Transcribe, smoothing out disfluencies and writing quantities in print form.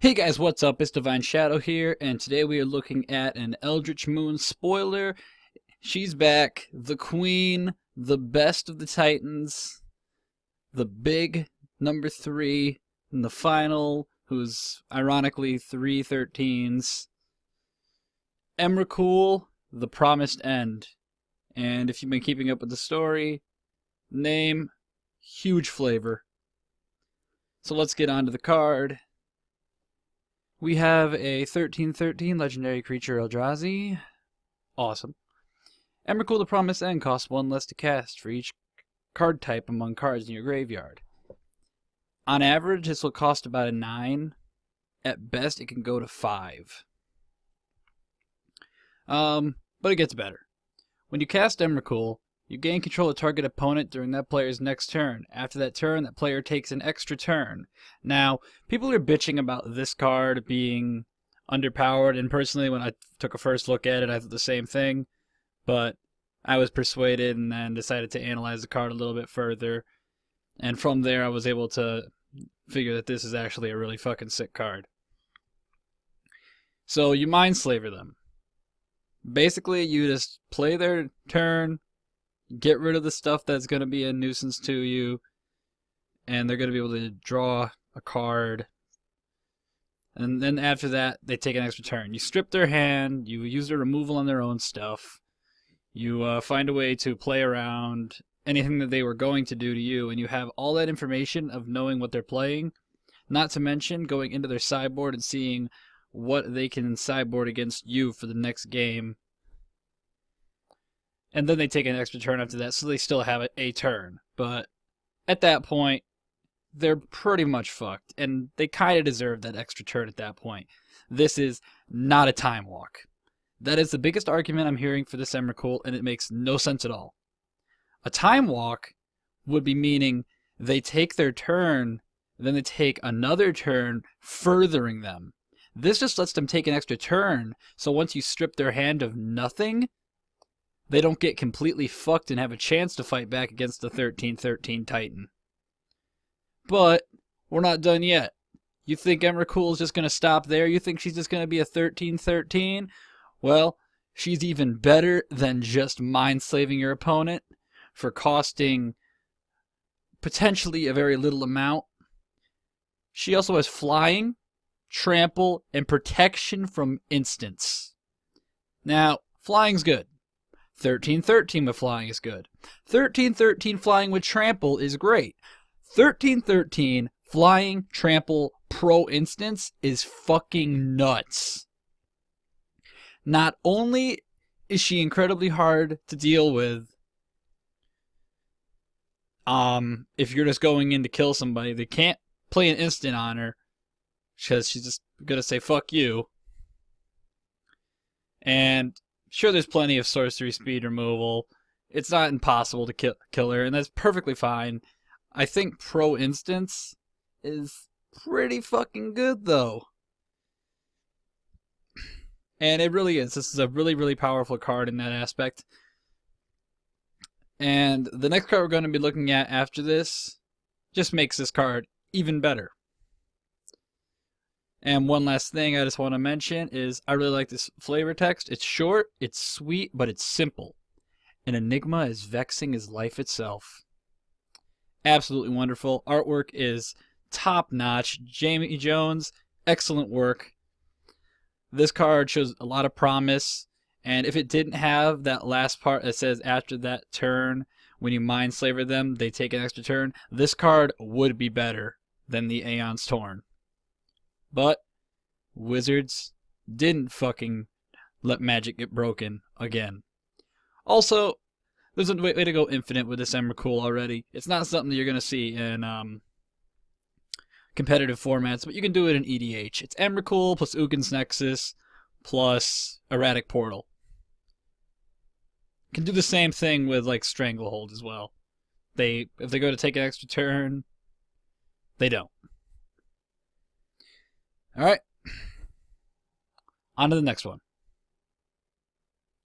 Hey guys, what's up? It's Divine Shadow here, and today we are looking at an Eldritch Moon spoiler. She's back, the queen, the best of the Titans, the big number 3 in the final, who's ironically 313s. Emrakul, the promised end. And if you've been keeping up with the story, name, huge flavor. So let's get on to the card. We have a 1313 legendary creature Eldrazi. Awesome. Emrakul the Promised End costs 1 less to cast for each card type among cards in your graveyard. On average, this will cost about a 9. At best, it can go to 5. But it gets better. When you cast Emrakul, you gain control of target opponent during that player's next turn. After that turn, that player takes an extra turn. Now, people are bitching about this card being underpowered, and personally, when I took a first look at it, I thought the same thing. But I was persuaded and then decided to analyze the card a little bit further. And from there, I was able to figure that this is actually a really fucking sick card. So you Mindslaver them. Basically, you just play their turn, get rid of the stuff that's going to be a nuisance to you, and they're going to be able to draw a card. And then after that, they take an extra turn. You strip their hand, you use their removal on their own stuff, you find a way to play around anything that they were going to do to you, and you have all that information of knowing what they're playing, not to mention going into their sideboard and seeing what they can sideboard against you for the next game. And then they take an extra turn after that, so they still have a turn. But at that point, they're pretty much fucked, and they kind of deserve that extra turn at that point. This is not a time walk. That is the biggest argument I'm hearing for this Emrakul, and it makes no sense at all. A time walk would be meaning they take their turn, then they take another turn, furthering them. This just lets them take an extra turn, so once you strip their hand of nothing, they don't get completely fucked and have a chance to fight back against the 1313 Titan. But we're not done yet. You think Emrakul is just going to stop there? You think she's just going to be a 1313? Well, she's even better than just mind-slaving your opponent for costing potentially a very little amount. She also has flying, trample, and protection from instants. Now, flying's good. 1313 with flying is good. 1313 flying with trample is great. 1313 flying, trample, pro instance is fucking nuts. Not only is she incredibly hard to deal with, if you're just going in to kill somebody, they can't play an instant on her because she's just gonna say fuck you. And sure, there's plenty of sorcery speed removal. It's not impossible to kill her, and that's perfectly fine. I think pro instance is pretty fucking good, though. And it really is. This is a really, really powerful card in that aspect. And the next card we're going to be looking at after this just makes this card even better. And one last thing I just want to mention is I really like this flavor text. It's short, it's sweet, but it's simple. An enigma as vexing as life itself. Absolutely wonderful. Artwork is top-notch. Jamie Jones, excellent work. This card shows a lot of promise, and if it didn't have that last part that says after that turn, when you Mindslaver them, they take an extra turn, this card would be better than the Aeon's Torn. But Wizards didn't fucking let Magic get broken again. Also, there's a way to go infinite with this Emrakul already. It's not something that you're going to see in competitive formats, but you can do it in EDH. It's Emrakul plus Ugin's Nexus plus Erratic Portal. You can do the same thing with like Stranglehold as well. If they go to take an extra turn, they don't. Alright. On to the next one.